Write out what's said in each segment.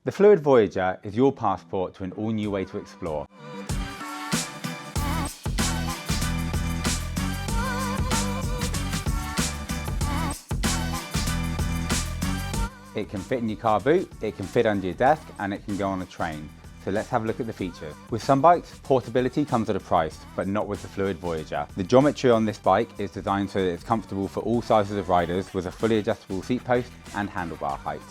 The Fluid Voyager is your passport to an all-new way to explore. It can fit in your car boot, it can fit under your desk, and it can go on a train. So let's have a look at the features. With some bikes, portability comes at a price, but not with the Fluid Voyager. The geometry on this bike is designed so that it's comfortable for all sizes of riders with a fully adjustable seat post and handlebar height.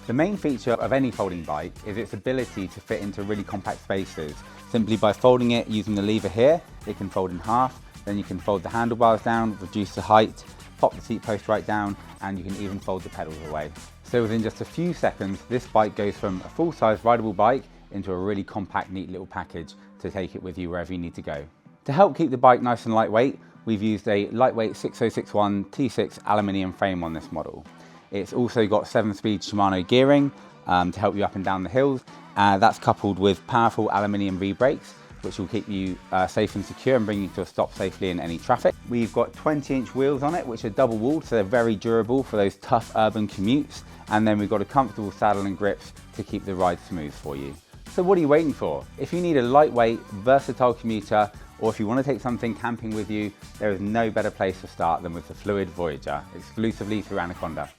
The main feature of any folding bike is its ability to fit into really compact spaces. Simply by folding it using the lever here, it can fold in half, then you can fold the handlebars down, reduce the height, pop the seat post right down, and you can even fold the pedals away. So within just a few seconds, this bike goes from a full-size rideable bike into a really compact, neat little package to take it with you wherever you need to go. To help keep the bike nice and lightweight, we've used a lightweight 6061 T6 aluminium frame on this model. It's also got 7-speed Shimano gearing to help you up and down the hills. That's coupled with powerful aluminium V-brakes, which will keep you safe and secure and bring you to a stop safely in any traffic. We've got 20-inch wheels on it, which are double-walled, so they're very durable for those tough urban commutes. And then we've got a comfortable saddle and grips to keep the ride smooth for you. So what are you waiting for? If you need a lightweight, versatile commuter, or if you want to take something camping with you, there is no better place to start than with the Fluid Voyager, exclusively through Anaconda.